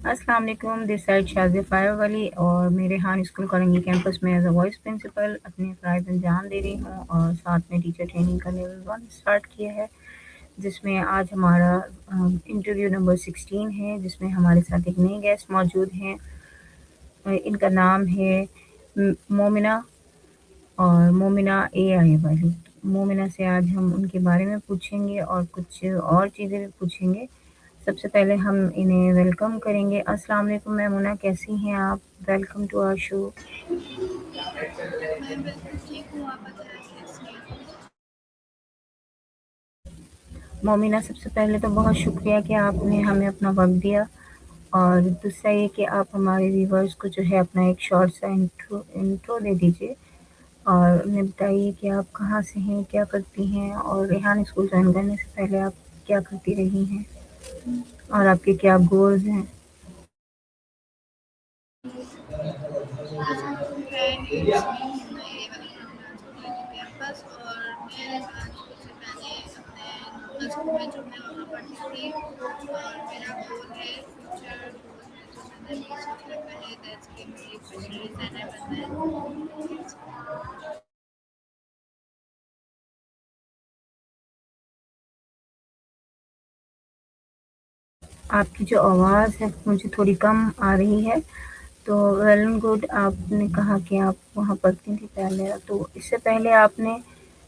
अस्सलाम वालेकुम, this side Shazia fire वली और मैं रेहान स्कूल कॉलोनी कैंपस में एज़ अ वाइस प्रिंसिपल अपने फ़राइज़ अंजाम दे रही हूँ और साथ में टीचर ट्रेनिंग का लेवल 1 स्टार्ट किया है, जिसमें आज हमारा इंटरव्यू नंबर 16 है, जिसमें हमारे साथ एक नई गेस्ट मौजूद हैं। इनका नाम है मोमिना और मोमिना एआई वाली। मोमिना से आज हम उनके बारे में पूछेंगे और कुछ और चीज़ें भी पूछेंगे। सबसे पहले हम इन्हें वेलकम करेंगे। अस्सलाम वालेकुम मैमूना, कैसी हैं आप? Welcome to our show. मैं बिल्कुल ठीक हूँ, आप बताएँ कैसी हैं? मोमिना, सबसे पहले तो बहुत शुक्रिया कि आपने हमें अपना वक़्त दिया और दूसरा ये कि आप हमारे व्यूअर्स को जो है अपना एक शॉर्ट सा इंट्रो दे दीजिए और उन्हें बताइए कि आप कहाँ से हैं, क्या करती हैं और रेहान स्कूल जॉइन करने से पहले आप क्या करती रही हैं और आपके क्या गोल्स हैं? मैं न्यूज़ नए वाले प्रोग्राम्स कॉलोनी कैंपस और मैं रेहान स्कूल से पहले अपने नॉर्मल स्कूल में जो मैं वहाँ पढ़ती थी और मेरा गोल है फ्यूचर गोल है जो मैंने अभी सोच रखा है दैट्स कि मुझे एक फैशन डिज़ाइनर बनना है। आपकी जो आवाज़ है मुझे थोड़ी कम आ रही है। तो वेल एंड गुड, आपने कहा कि आप वहाँ पढ़ती थी पहले, तो इससे पहले आपने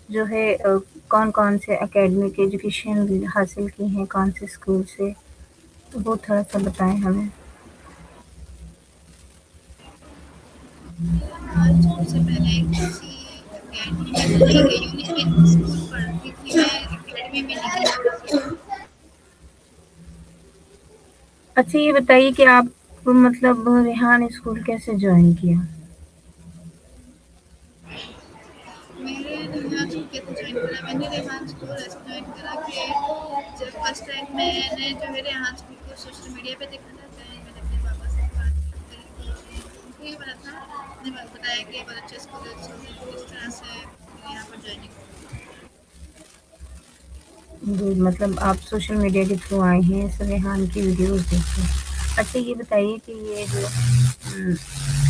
जो है कौन-कौन से एकेडमिक एजुकेशन हासिल की हैं, कौन से स्कूल से? तो वो थोड़ा-सा बताएँ हमें। सबसे पहले किसी अकेडमी में तो नहीं गई हूँ लेकिन स्कूल पढ़ती थी मैं अकेडमी में नहीं गई। अच्छा, ये बताइए कि आप मतलब रेहान स्कूल कैसे जॉइन किया? मेरे रेहान स्कूल कैसे जॉइन करा मैंने रेहान स्कूल ऐसे जॉइन करा कि जब फर्स्ट टाइम मैंने जो है रेहान स्कूल को सोशल मीडिया पे देखा था दैन मैंने अपने पापा से बात करी तो उनको ये बोला था उन्होंने बताया कि बहुत अच्छा स्कूल है सो इस तरह से यहाँ पर ज्वाइनिंग। जी, मतलब आप सोशल मीडिया के थ्रू आए हैं इस रेहान की वीडियोज़ देख के। अच्छा, ये बताइए कि ये जो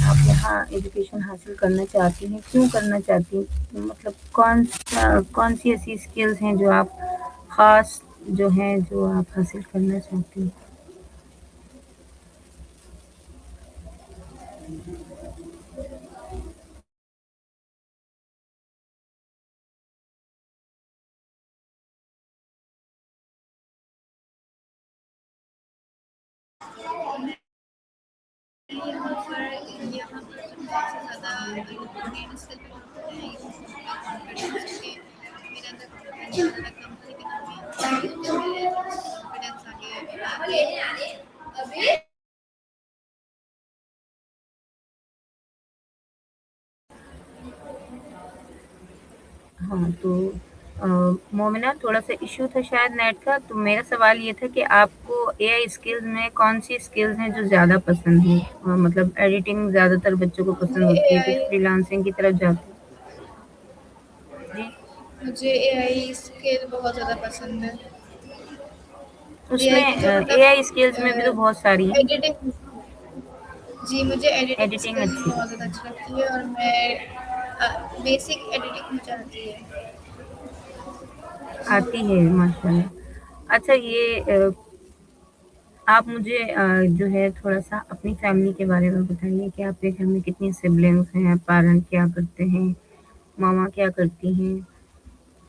आप यहाँ एजुकेशन हासिल करना चाहती हैं, क्यों करना चाहती हैं? मतलब कौन-सी ऐसी स्किल्स हैं जो आप ख़ास जो हैं, जो आप हासिल करना चाहती हैं? यहाँ पर जो सबसे ज़्यादा इम्पोर्टेंट स्किल पे काम करते हैं कॉन्फिडेंस कि मेरे अंदर कॉन्फिडेंस बहुत ज़्यादा कम था लेकिन अब मैं मेरे कॉन्फिडेंस आगे हाँ, तो मोमिना, थोड़ा-सा इश्यू था शायद नेट का, तो मेरा सवाल ये था कि आपको एआई स्किल्स में कौन-सी स्किल्स हैं जो ज़्यादा पसंद हैं? मतलब एडिटिंग ज़्यादातर बच्चों को पसंद मुझे होती है, कुछ एआई फ्रीलांसिंग की तरफ जाते हैं। जी, मुझे एआई स्किल बहुत ज़्यादा पसंद है। उसमें एआई की जो एआई स्किल्स में भी तो बहुत सारी हैं, एडिटिंग जी मुझे एडिटिंग एडिटिंग स्किल अच्छी बहुत ज़्यादा अच्छी लगती है और मैं बेसिक एडिटिंग मुझे आती है। आती है माशाल्लाह। अच्छा, ये आप मुझे जो है थोड़ा-सा अपनी फैमिली के बारे में बताइए कि आपके घर में कितनी सिबलिंग्स हैं, पेरेंट क्या करते हैं, मामा क्या करती हैं?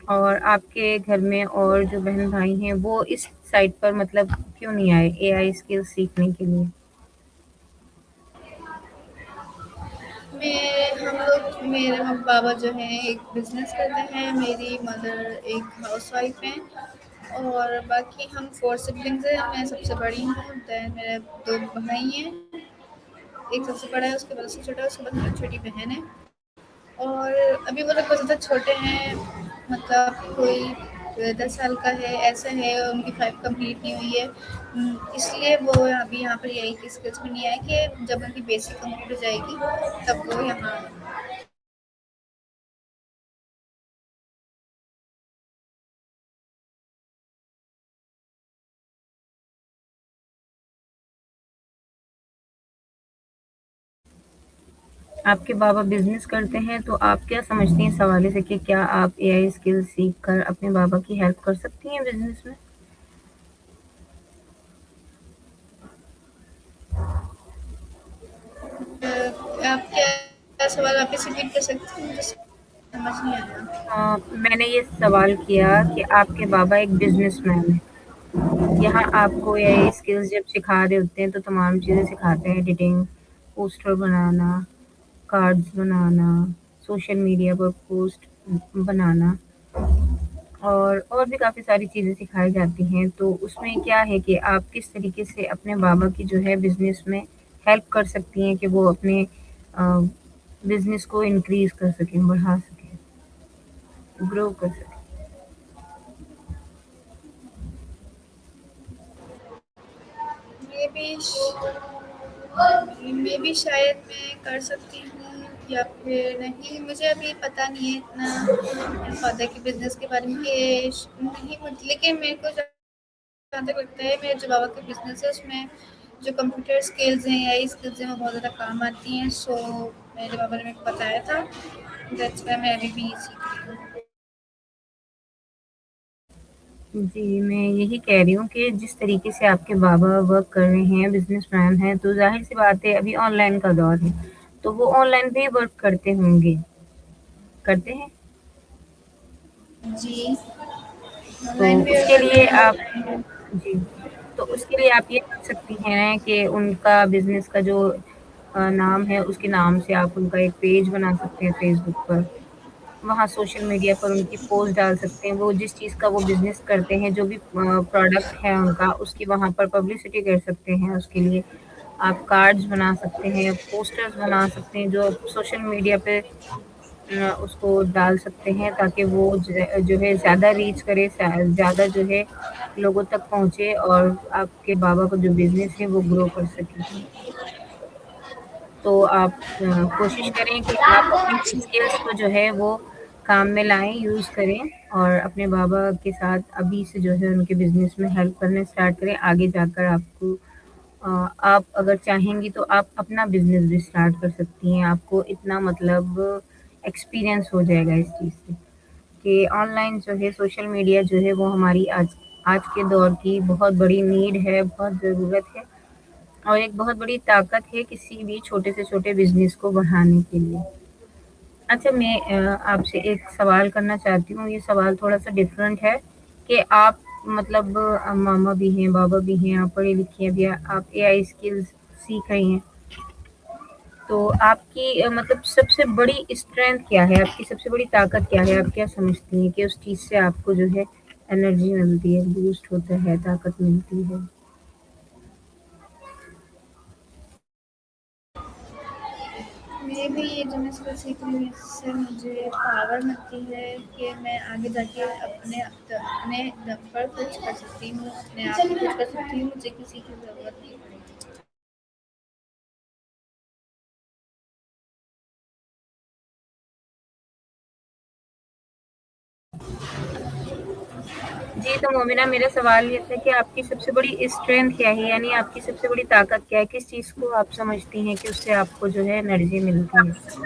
और आपके घर में और जो बहन-भाई हैं, वो इस साइड पर मतलब क्यों नहीं आए एआई स्किल्स सीखने के लिए? हम लोग मेरे पापा जो हैं एक बिज़नेस करते हैं, मेरी मदर एक हाउसवाइफ़ हैं और बाकी हम 4 सिबलिंग्स हैं, मैं सबसे बड़ी हूँ, देन मेरे 2 भाई हैं, एक सबसे बड़ा है, उसके बाद उससे छोटा है, उसके बाद मेरी छोटी बहन है और अभी वो लोग बहुत ज़्यादा छोटे हैं, मतलब कोई 10 साल का है, ऐसा है, उनकी 5 कंप्लीट नहीं हुई है। इसलिए वो अभी यहाँ पर यही की स्किल्स में नहीं आए कि जब उनकी बेसिक कंप्लीट हो जाएगी, तब वो यहाँ आएँ। آپ کے بابا بزنس کرتے ہیں تو آپ کیا سمجھتی ہیں اس حوالے سے کہ کیا آپ اے آئی اسکل سیکھ کر اپنے بابا کی ہیلپ کر سکتی ہیں بزنس میں؟ آپ کیا سوال واپس ریپیٹ کر سکتے ہیں؟ مجھے سمجھ نہیں آیا۔ میں نے یہ سوال کیا کہ آپ کے بابا ایک بزنس مین ہیں۔ یہاں آپ کو اے آئی اسکلز جب سکھا رہے ہوتے ہیں تو تمام چیزیں سکھاتے ہیں: ایڈیٹنگ، پوسٹر بنانا، کارڈز بنانا، سوشل میڈیا پر پوسٹ بنانا، اور بھی کافی ساری چیزیں سکھائی جاتی ہیں۔ تو اس میں کیا ہے کہ آپ کس طریقے سے اپنے بابا کی جو ہے بزنس میں ہیلپ کر سکتی ہیں کہ وہ اپنے بزنس کو انکریز کر سکیں، بڑھا سکیں، گرو کر سکیں۔ مے بی مے بی شاید میں کر سکتی ہوں یا پھر نہیں، مجھے ابھی پتہ نہیں ہے اتنا میرے فادر کے بزنس کے بارے میں کہ نہیں، لیکن میرے کو جہاں تک لگتا ہے میرے جو بابا کا بزنس ہے اس میں جو کمپیوٹر اسکلز ہیں یا اسکلز ہیں وہ بہت زیادہ کام آتی ہیں، سو میرے بابا نے میرے کو بتایا تھا، دیٹس وائی میں ابھی بھی سیکھ رہی ہوں۔ جی، میں یہی کہہ رہی ہوں کہ جس طریقے سے آپ کے بابا ورک کر رہے ہیں، بزنس مین ہیں، تو ظاہر سی بات ہے ابھی آن لائن کا دور ہے، تو وہ آن لائن بھی ورک کرتے ہوں گے، کرتے ہیں؟ جی، آن تو لائن بھی اس اور کے کرتے لیے ہیں آف آپ لائن بھی۔ جی، تو اس کے لیے آپ یہ کر سکتی ہیں کہ ان کا بزنس کا جو نام ہے اس کے نام سے آپ ان کا ایک پیج بنا سکتے ہیں فیس بک پر، وہاں سوشل میڈیا پر ان کی پوسٹ ڈال سکتے ہیں، وہ جس چیز کا وہ بزنس کرتے ہیں، جو بھی پروڈکٹ ہے ان کا، اس کی وہاں پر پبلسٹی کر سکتے ہیں۔ اس کے لیے آپ کارڈز بنا سکتے ہیں، پوسٹرز بنا سکتے ہیں جو سوشل میڈیا پہ اس کو ڈال سکتے ہیں تاکہ وہ جو ہے زیادہ ریچ کرے، زیادہ جو ہے لوگوں تک پہنچے اور آپ کے بابا کا جو بزنس ہے وہ گرو کر سکے۔ تو آپ کوشش کریں کہ آپ اپنی اسکلس کو جو ہے وہ کام میں لائیں، یوز کریں، اور اپنے بابا کے ساتھ ابھی سے جو ہے ان کے بزنس میں ہیلپ کرنا اسٹارٹ کریں۔ آگے جا کر آپ کو آپ اگر چاہیں گی تو آپ اپنا بزنس بھی اسٹارٹ کر سکتی ہیں۔ آپ کو اتنا مطلب ایکسپیرئنس ہو جائے گا اس چیز سے کہ آن لائن جو ہے سوشل میڈیا جو ہے وہ ہماری آج کے دور کی بہت بڑی نیڈ ہے، بہت ضرورت ہے، اور ایک بہت بڑی طاقت ہے کسی بھی چھوٹے سے چھوٹے بزنس کو بڑھانے کے لیے۔ اچھا، میں آپ سے ایک سوال کرنا چاہتی ہوں، یہ سوال تھوڑا سا ڈفرینٹ ہے کہ آپ مطلب ماما بھی ہیں، بابا بھی ہیں، آپ پڑھے لکھے ہیں بھی، آپ اے آئی اسکلز سیکھ رہی ہیں، تو آپ کی مطلب سب سے بڑی اسٹرینتھ کیا ہے؟ آپ کی سب سے بڑی طاقت کیا ہے؟ آپ کیا سمجھتی ہیں کہ اس چیز سے آپ کو جو ہے انرجی ملتی ہے، بوسٹ ہوتا ہے، طاقت ملتی ہے؟ میں بھی یہ جو میں اسکل سیکھ رہی ہوں اس سے مجھے پاور ملتی ہے کہ میں آگے جا کے اپنے دم پر کچھ کر سکتی ہوں، اپنے آپ ہی کچھ کر سکتی ہوں، مجھے کسی کی ضرورت نہیں پڑے گی۔ جی، تو مومنہ میرا سوال یہ تھا کہ آپ کی سب سے بڑی اسٹرینتھ کیا ہے؟ یعنی آپ کی سب سے بڑی طاقت کیا ہے؟ کس چیز کو آپ سمجھتی ہیں کہ اس سے آپ کو جو ہے انرجی ملتی ہے؟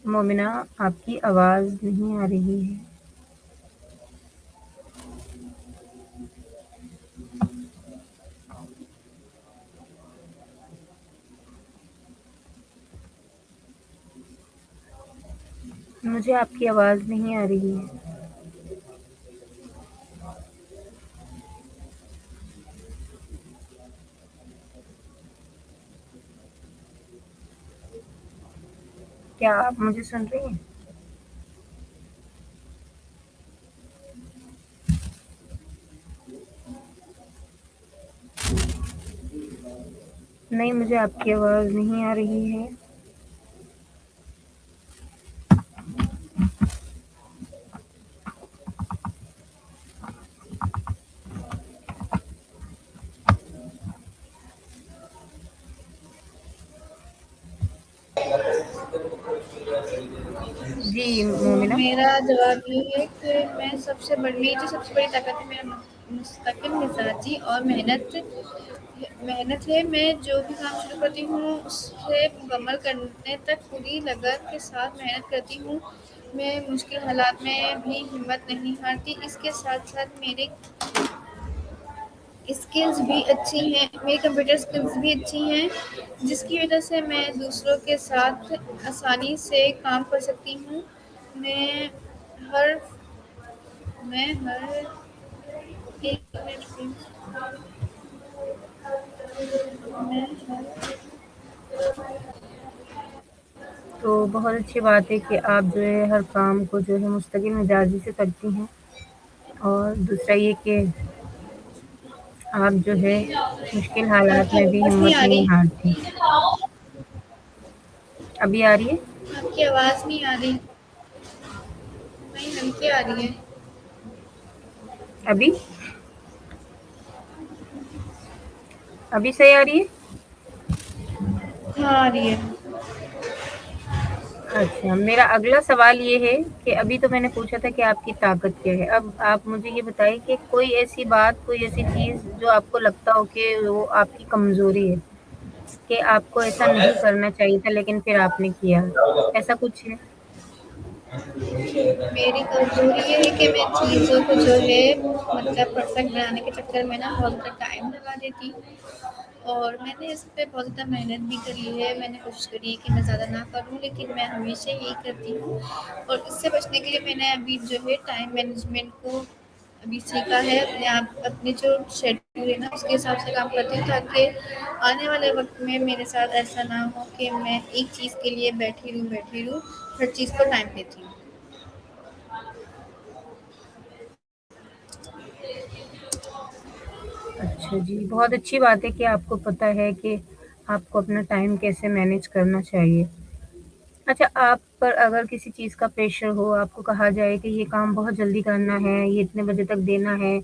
مومنہ، آپ کی آواز نہیں آ رہی ہے۔ مجھے آپ کی آواز نہیں آ رہی ہے۔ کیا آپ مجھے سن رہی ہیں؟ نہیں، مجھے آپ کی آواز نہیں آ رہی ہے۔ جی مومنہ. میرا جواب یہ ہے کہ میں میری جو سب سے بڑی طاقت ہے میرا مستقل مزاجی اور محنت ہے. میں جو بھی کام شروع کرتی ہوں اسے مکمل کرنے تک پوری لگن کے ساتھ محنت کرتی ہوں. میں مشکل حالات میں بھی ہمت نہیں ہارتی. اس کے ساتھ ساتھ میرے اسکلز بھی اچھی ہیں، میری کمپیوٹر اسکلز بھی اچھی ہیں، جس کی وجہ سے میں دوسروں کے ساتھ آسانی سے کام کر سکتی ہوں. میں ہر میں ایک منٹ میں تو بہت اچھی بات ہے کہ آپ جو ہے ہر کام کو جو ہے مستقل مزاجی سے کرتی ہیں. اور دوسرا یہ کہ آپ جو ہے مشکل آپ حالات کی میں بھی آواز نہیں ہمت آ نہیں رہی ہارتی. ابھی آ رہی ہے؟ آپ کی آواز نہیں آ رہی. نہیں ہلکی آ رہی ہے. ابھی ابھی صحیح آ رہی ہے؟ ہاں آ رہی ہے. اچھا، میرا اگلا سوال یہ ہے کہ ابھی تو میں نے پوچھا تھا کہ آپ کی طاقت کیا ہے. اب آپ مجھے یہ بتائیں کہ کوئی ایسی بات، کوئی ایسی چیز جو آپ کو لگتا ہو کہ وہ آپ کی کمزوری ہے، کہ آپ کو ایسا نہیں کرنا چاہیے تھا لیکن پھر آپ نے کیا، ایسا کچھ ہے؟ میری کمزوری یہ ہے کہ میں چیزوں کو جو ہے مطلب پرفیکٹ بنانے کے چکر میں نا بہت زیادہ ٹائم لگا دیتی ہوں. اور میں نے اس پہ بہت زیادہ محنت بھی کری ہے. میں نے کوشش کری ہے کہ میں زیادہ نہ کروں، لیکن میں ہمیشہ یہی کرتی ہوں. اور اس سے بچنے کے لیے میں نے ابھی جو ہے ٹائم مینجمنٹ کو ابھی سیکھا ہے. اپنے جو شیڈیول ہے نا اس کے حساب سے کام کرتی ہوں، تاکہ آنے والے وقت میں میرے ساتھ ایسا نہ ہو کہ میں ایک چیز کے لیے بیٹھی رہوں. ہر چیز کو ٹائم دیتی ہوں. اچھا جی، بہت اچھی بات ہے کہ آپ کو پتہ ہے کہ آپ کو اپنا ٹائم کیسے مینیج کرنا چاہیے. اچھا، آپ پر اگر کسی چیز کا پریشر ہو، آپ کو کہا جائے کہ یہ کام بہت جلدی کرنا ہے، یہ اتنے بجے تک دینا ہے،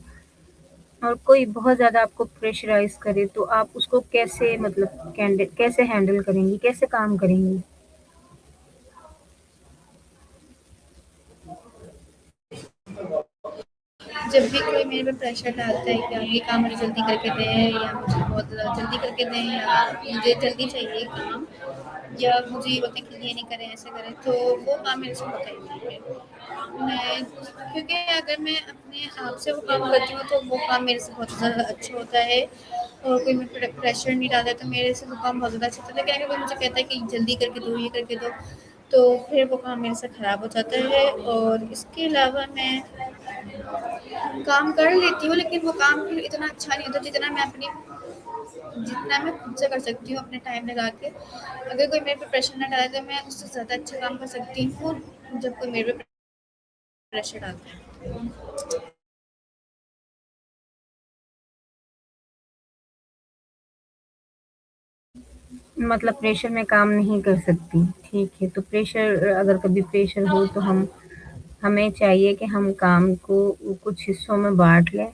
اور کوئی بہت زیادہ آپ کو پریشرائز کرے، تو آپ اس کو کیسے کیسے ہینڈل کریں گی، کیسے کام کریں گی؟ جب بھی کوئی میرے پہ پریشر ڈالتا ہے کہ آپ یہ کام مجھے جلدی کر کے دیں، یا مجھے بہت جلدی کر کے دیں، یا مجھے جلدی چاہیے کام، یا مجھے یہ بولتے ہیں کہ یہ نہیں کریں ایسے کریں، تو وہ کام میرے سے ہوتا ہی نہیں ہے. کیونکہ اگر میں اپنے آپ سے وہ کام کرتی ہوں تو وہ کام میرے سے بہت زیادہ اچھا ہوتا ہے. اور کوئی میرے پریشر نہیں ڈالتا تو میرے سے وہ کام بہت زیادہ اچھا ہوتا ہے. لیکن اگر کوئی مجھے کہتا ہے کہ جلدی کر کے دو، یہ کر کے دو، تو پھر وہ کام میرے سے خراب ہو جاتا ہے. اور اس کے علاوہ میں کام کر لیتی ہوں، لیکن وہ کام پھر اتنا اچھا نہیں ہوتا جتنا میں خود سے کر سکتی ہوں اپنے ٹائم لگا کے. اگر کوئی میرے پہ پریشر نہ ڈالے تو میں اس سے زیادہ اچھا کام کر سکتی ہوں جب کوئی میرے پہ پریشر ڈالتا ہے. مطلب پریشر میں کام نہیں کر سکتی. ٹھیک ہے، تو اگر کبھی پریشر ہو تو ہمیں چاہیے کہ ہم کام کو کچھ حصوں میں بانٹ لیں،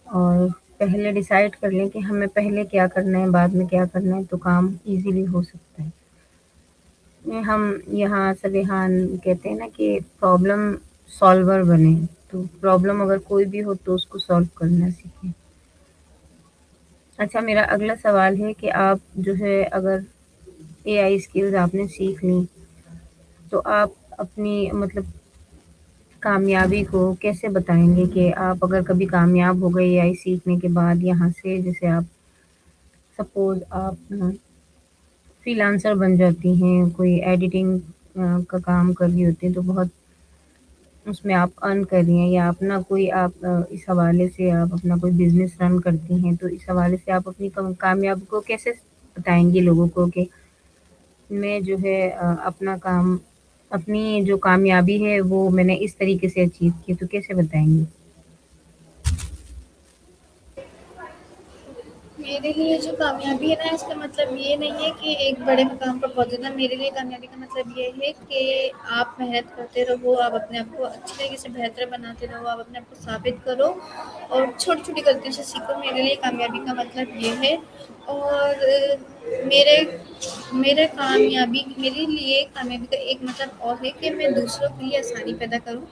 اور پہلے ڈیسائیڈ کر لیں کہ ہمیں پہلے کیا کرنا ہے، بعد میں کیا کرنا ہے، تو کام ایزیلی ہو سکتا ہے. ہم یہاں سب یہاں کہتے ہیں نا کہ پرابلم سالور بنے. تو پرابلم اگر کوئی بھی ہو تو اس کو سالو کرنا سیکھیں. اچھا، میرا اگلا سوال ہے کہ آپ جو ہے اگر AI اسکلز آپ نے سیکھ لیں تو آپ اپنی مطلب کامیابی کو کیسے بتائیں گے کہ آپ اگر کبھی کامیاب ہو گئے AI سیکھنے کے بعد، یہاں سے جیسے آپ سپوز آپ فری لانسر بن جاتی ہیں، کوئی ایڈیٹنگ کا کام کر رہی ہوتی ہیں، تو بہت اس میں آپ ارن کر رہی ہیں، یا اپنا کوئی آپ اس حوالے سے آپ اپنا کوئی بزنس رن کرتی ہیں، تو اس حوالے سے آپ اپنی کامیابی کو کیسے بتائیں گی لوگوں کو کہ میں جو ہے اپنا کام، اپنی جو کامیابی ہے وہ میں نے اس طریقے سے اچیو کی، تو کیسے بتائیں گی؟ मेरे लिए जो कामयाबी है ना, इसका मतलब ये नहीं है कि एक बड़े मुकाम पर पहुँचना। मेरे लिए कामयाबी का मतलब ये है कि आप मेहनत करते रहो, आप अपने आप को अच्छी तरीके से बेहतर बनाते रहो, आप अपने आप को साबित करो और छोटी-छोटी गलतियों से सीखो। मेरे लिए कामयाबी का मतलब ये है। और मेरे मेरे कामयाबी मेरे लिए कामयाबी का एक मतलब और है कि मैं दूसरों के लिए आसानी पैदा करूँ,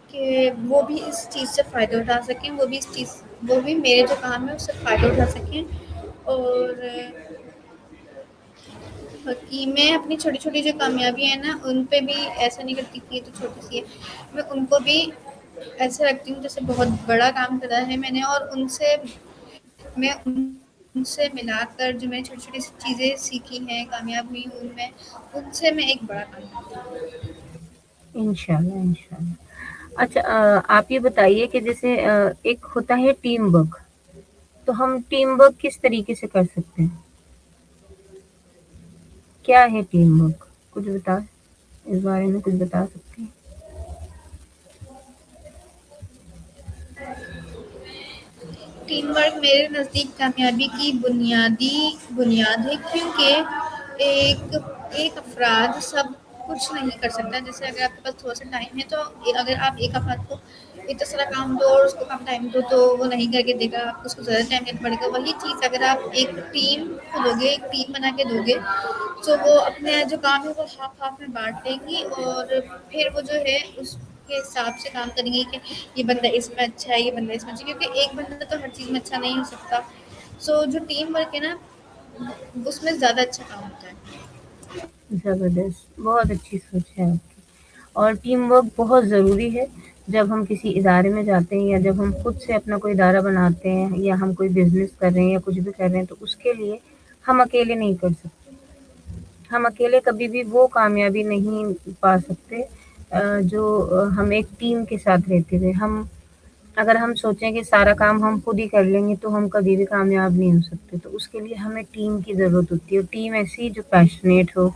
कि वो भी इस चीज़ से फ़ायदा उठा सकें, वो भी मेरे जो काम है उससे फ़ायदा उठा सकें। और कि मैं अपनी छोटी-छोटी जो कामयाबी है ना, उन पे भी ऐसा नहीं करती कि ये तो छोटी-सी है। मैं उनको भी ऐसे रखती हूँ जैसे बहुत बड़ा काम करा है मैंने, और मैं उनसे मिलाकर जो मैंने छोटी-छोटी सी चीज़ें सीखी हैं, कामयाब हुई हूँ उनमें, उनसे मैं एक बड़ा काम करती हूँ। इंशाल्लाह, इंशाल्लाह। अच्छा, आप ये बताइए कि जैसे एक होता है टीम वर्क, तो हम टीम वर्क किस तरीके से कर सकते हैं? क्या है टीम वर्क? कुछ बता इस बारे में कुछ बता सकते हैं? टीम वर्क मेरे नज़दीक कामयाबी की बुनियाद है, क्योंकि एक एक अफराद सब कुछ नहीं कर सकता। जैसे अगर आपके पास थोड़ा सा टाइम है, तो अगर आप एक अफराद को इतना सारा काम दो और उसको कम टाइम दो, तो वो नहीं करके देगा, आपको उसको ज़्यादा टाइम देना पड़ेगा। वही चीज़ अगर आप एक टीम को दोगे, एक टीम बना के दोगे, तो वो अपने जो काम है वो हाफ हाफ में बांट लेंगी, और फिर वो जो है उसके हिसाब से काम करेंगे कि ये बंदा इसमें अच्छा है, ये बंदा इसमें अच्छा है, क्योंकि एक बंदा तो हर चीज़ में अच्छा नहीं हो सकता। सो जो टीम वर्क है ना, उसमें ज़्यादा अच्छा काम होता है। ज़बरदस्त, बहुत अच्छी सोच है आपकी। और टीम वर्क बहुत ज़रूरी है, जब हम किसी इदारे में जाते हैं या जब हम खुद से अपना कोई इदारा बनाते हैं या हम कोई बिज़नेस कर रहे हैं या कुछ भी कर रहे हैं, तो उसके लिए हम अकेले नहीं कर सकते। हम अकेले कभी भी वो कामयाबी नहीं पा सकते जो हम एक टीम के साथ रहते हुए हम अगर हम सोचें कि सारा काम हम खुद ही कर लेंगे, तो हम कभी भी कामयाब नहीं हो सकते। तो उसके लिए हमें टीम की ज़रूरत होती है, और टीम ऐसी जो पैशनेट हो,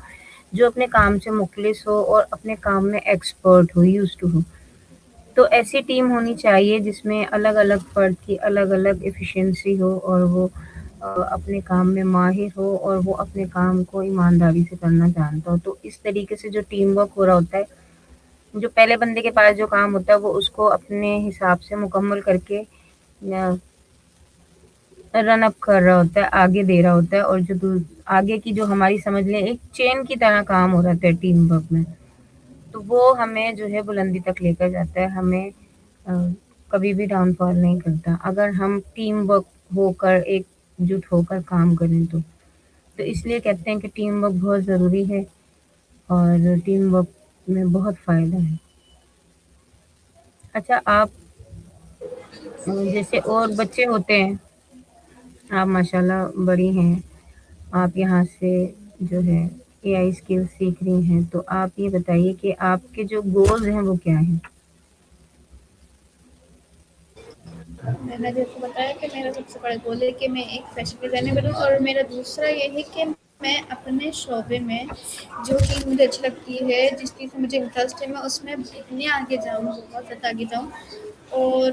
जो अपने काम से मुखलिस हो और अपने काम में एक्सपर्ट हो, यूज़्ड टू हो। तो ऐसी टीम होनी चाहिए जिसमें अलग-अलग फ़र्द की अलग-अलग एफ़िशिएंसी हो, और वो अपने काम में माहिर हो और वो अपने काम को ईमानदारी से करना जानता हो। तो इस तरीके से जो टीम वर्क हो रहा होता है, जो पहले बंदे के पास जो काम होता है वो उसको अपने हिसाब से मुकम्मल करके रन अप कर रहा होता है, आगे दे रहा होता है, और जो आगे की जो हमारी समझ लें एक चेन की तरह काम हो रहा था टीम वर्क में, तो वो हमें जो है बुलंदी तक लेकर जाता है, हमें कभी भी डाउनफॉल नहीं करता अगर हम टीम वर्क होकर एकजुट होकर काम करें तो इसलिए कहते हैं कि टीम वर्क बहुत ज़रूरी है, और टीम वर्क में बहुत फ़ायदा है। अच्छा, आप जैसे और बच्चे होते हैं, आप माशाल्लाह बड़ी हैं, आप यहाँ से जो है एआई स्किल्स सीख रही हैं, तो आप ये बताइए कि आपके जो गोल्स हैं वो क्या हैं? मैंने जैसे बताया कि मेरा सबसे बड़ा गोल है कि मैं एक फैशन डिज़ाइनर बनूँ, और मेरा दूसरा ये है कि मैं अपने शोबे में जो चीज़ मुझे अच्छी लगती है, जिस चीज़ में मुझे इंटरेस्ट है, मैं उसमें इतने आगे जाऊँ, बहुत ज़्यादा आगे जाऊँ, और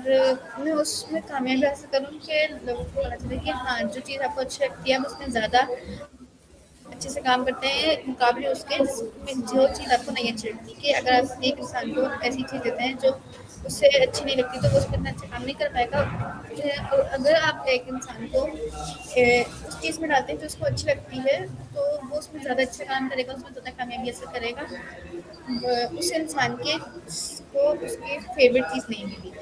मैं उसमें कामयाबी हासिल करूँ कि लोगों को पता चले कि हाँ, जो चीज़ आपको अच्छी लगती है, आप उसमें ज़्यादा अच्छे से काम करते हैं मुकाबले उसके जिसमें जो चीज़ आपको नहीं अच्छी लगती। कि अगर आप एक इंसान को ऐसी चीज़ देते हैं जो उससे अच्छी नहीं लगती, तो वो उसमें इतना अच्छा काम नहीं कर पाएगा। और अगर आप एक इंसान को उस चीज़ में डालते हैं जो उसको अच्छी लगती है, तो वो उसमें ज़्यादा अच्छा काम करेगा, उसमें ज़्यादा कामयाबी हासिल करेगा। उस इंसान के को उसकी फेवरेट चीज़ नहीं मिली,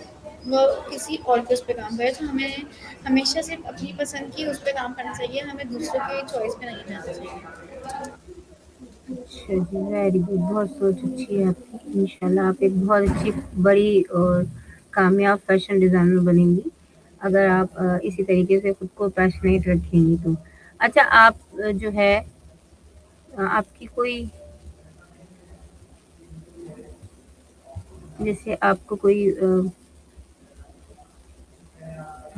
वो किसी और के उस पे काम करे। तो हमें हमेशा सिर्फ अपनी पसंद की उस पे काम करना चाहिए, हमें दूसरों के चॉइस पे नहीं जाना चाहिए। अच्छा जी, वेरी गुड, बहुत सोच अच्छी है आपकी। इंशाल्लाह आप एक बहुत अच्छी, बड़ी और कामयाब फैशन डिज़ाइनर बनेंगी, अगर आप इसी तरीके से खुद को पैशनेट रखेंगी तो। अच्छा, आप जो है आपकी कोई जैसे आपको कोई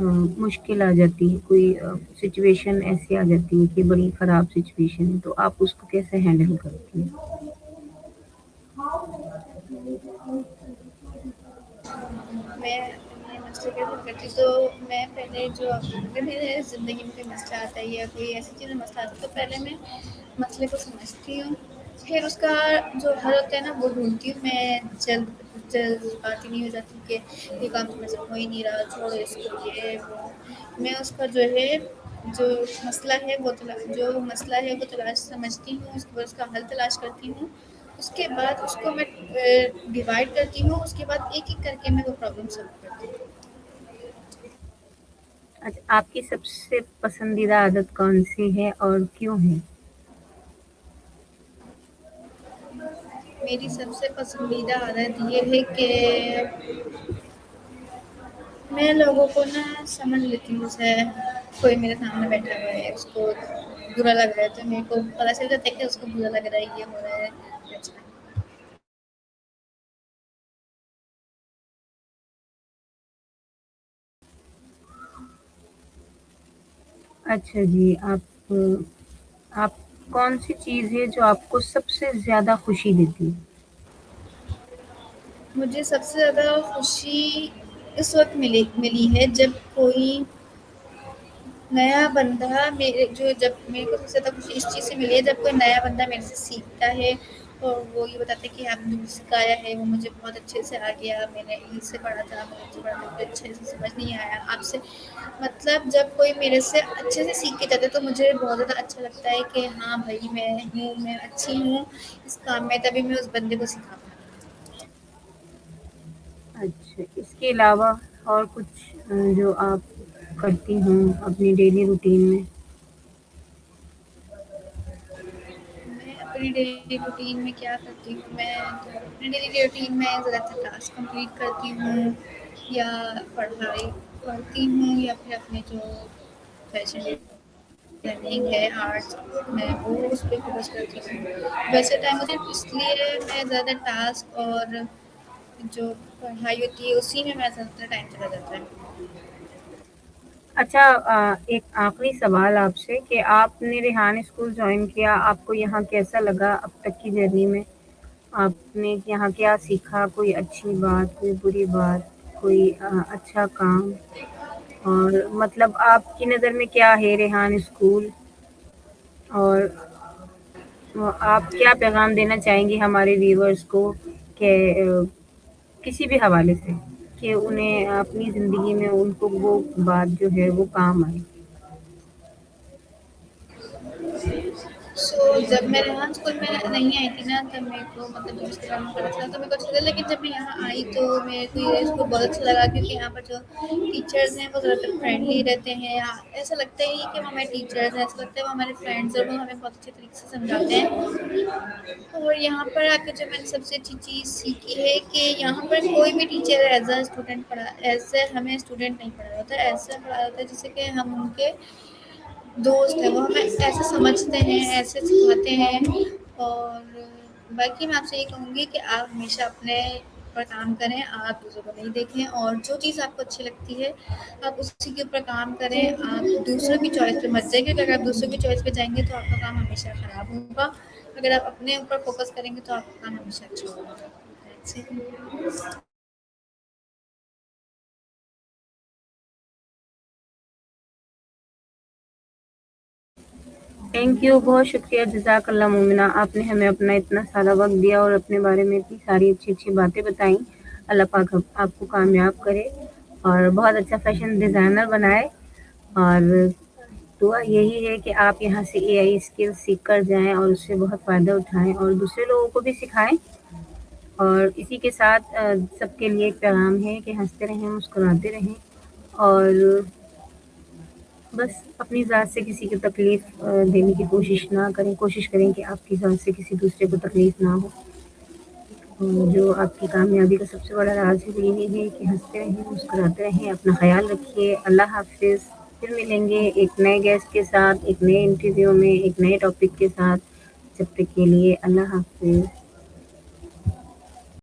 मुश्किल आ जाती है, कोई सिचुएशन ऐसी आ जाती है कि बड़ी ख़राब सिचुएशन है, तो आप उसको कैसे हैंडल करती हैं? मैं अपने मसले कैसे हल करती हूँ, तो मैं पहले जो अगर मेरे ज़िंदगी में कोई मसला आता है या कोई ऐसी चीज़ में मसला आता है, तो पहले मैं मसले को समझती हूँ, फिर उसका जो हल होता है ना वो ढूँढती हूँ। मैं जल्दबाज़ी नहीं हो जाती कि ये काम तो मेरे से हो ही नहीं रहा, छोड़ो इसको, ये वो। मैं उसका जो है जो मसला है वो तलाश समझती हूँ, उसके बाद उसका हल तलाश करती हूँ। उसके बाद उसको मैं डिवाइड करती हूँ, उसके बाद एक-एक करके मैं वो प्रॉब्लम सॉल्व करती हूँ। अच्छा, आपकी सबसे पसंदीदा आदत कौन-सी है और क्यों है? मेरी सबसे पसंदीदा आदत ये है कि मैं लोगों को ना समझ लेती हूँ। जैसे कोई मेरे सामने बैठा हुआ है, उसको बुरा लग रहा है, तो मेरे को पता चल जाता है कि उसको बुरा लग रहा है, ये हो रहा है। अच्छा। अच्छा जी, आप कौन-सी चीज़ है जो आपको सबसे ज़्यादा खुशी देती है? मुझे सबसे ज़्यादा खुशी उस वक़्त मिली है जब कोई नया बंदा मेरे जो जब मेरे को सबसे ज़्यादा खुशी इस चीज़ से मिली है जब कोई नया बंदा मेरे से सीखता है और वो ये बताता है कि आपने जो सिखाया है वो मुझे बहुत अच्छे से आ गया, मैंने इससे पढ़ा था, मैंने उससे पढ़ा था, मुझे अच्छे से समझ नहीं आया आपसे। मतलब जब कोई मेरे से अच्छे से सीख के जाता है तो मुझे बहुत ज़्यादा अच्छा लगता है कि हाँ भाई मैं अच्छी हूँ इस काम में, तभी मैं उस बंदे को सिखा पा रही हूँ। अच्छा, इसके अलावा और कुछ जो आप करती हों अपनी डेली रूटीन में? मैं अपनी डेली रूटीन में क्या करती हूँ, मैं तो अपनी डेली रूटीन में ज़्यादातर टास्क कंप्लीट करती हूँ या पढ़ाई पढ़ती हूँ या फिर अपने जो फैशन डिज़ाइनिंग है, आर्ट्स मैं वो उस पे फ़ोकस करती हूँ। वैसे टाइम मुझे इसलिए मैं ज़्यादा टास्क और जो पढ़ाई होती है उसी में मेरा ज़्यादातर टाइम चला जाता है। अच्छा, एक आखिरी सवाल आपसे कि आपने रेहान स्कूल जॉइन किया, आपको यहाँ कैसा लगा अब तक की जर्नी में? आपने यहाँ क्या सीखा? कोई अच्छी बात, कोई बुरी बात, कोई अच्छा काम? और मतलब आपकी नज़र में क्या है रेहान स्कूल? और आप क्या पैगाम देना चाहेंगी हमारे व्यूअर्स को कि किसी भी हवाले से कि उन्हें अपनी ज़िंदगी में उनको वो बात जो है वो काम आए? सो जब मैं रेहान स्कूल में नहीं आई थी ना तब मेरे को मतलब जब उसके बारे में पता चला तो मेरे को अच्छा लगा, लेकिन जब मैं यहाँ आई तो मेरे को ये स्कूल बहुत अच्छा लगा क्योंकि यहाँ पर जो टीचर्स हैं वो ज़्यादातर फ्रेंडली रहते हैं। ऐसा लगता ही कि वो हमारे टीचर्स हैं, ऐसा लगता है वो हमारे फ्रेंड्स और वो हमें बहुत अच्छे तरीके से समझाते हैं। और यहाँ पर आकर जो मैंने सबसे अच्छी चीज़ सीखी है कि यहाँ पर कोई भी टीचर एज अ स्टूडेंट पढ़ा ऐसे हमें स्टूडेंट नहीं पढ़ा होता है, ऐसा पढ़ा होता है जैसे कि हम उनके दोस्त हैं, वो हमें ऐसे समझते हैं, ऐसे सिखाते हैं। और बाकी मैं आपसे ये कहूँगी कि आप हमेशा अपने पर काम करें, आप दूसरों को नहीं देखें और जो चीज़ आपको अच्छी लगती है, आप उसी के ऊपर काम करें। आप दूसरों की चॉइस पे मत जाइए क्योंकि अगर आप दूसरों की चॉइस पे जाएँगे तो आपका काम हमेशा खराब होगा। अगर आप अपने ऊपर फ़ोकस करेंगे तो आपका काम हमेशा अच्छा होगा। That's it. थैंक यू, बहुत शुक्रिया, जज़ाकल्लाह मोमिना, आपने हमें अपना इतना सारा वक़्त दिया और अपने बारे में इतनी सारी अच्छी-अच्छी बातें बताई। अल्लाह पाक आपको कामयाब करे और बहुत अच्छा फ़ैशन डिज़ाइनर बनाए और दुआ यही है कि आप यहाँ से एआई स्किल्स सीख कर जाएँ और उससे बहुत फ़ायदा उठाएँ और दूसरे लोगों को भी सिखाएँ। और इसी के साथ सबके लिए एक पैगाम है कि हँसते रहें, मुस्कुराते रहें और बस अपनी ज़ात से किसी को तकलीफ़ देने की कोशिश ना करें, कोशिश करें कि आपकी ज़ात से किसी दूसरे को तकलीफ़ ना हो। जो आपकी कामयाबी का सबसे बड़ा राज़ है वो यही है कि हँसते रहें, मुस्कुराते रहें, अपना ख़याल रखिए। अल्लाह हाफ़िज़। फिर मिलेंगे एक नए गेस्ट के साथ, एक नए इंटरव्यू में, एक नए टॉपिक के साथ। जब तक के लिए अल्लाह हाफ़िज़।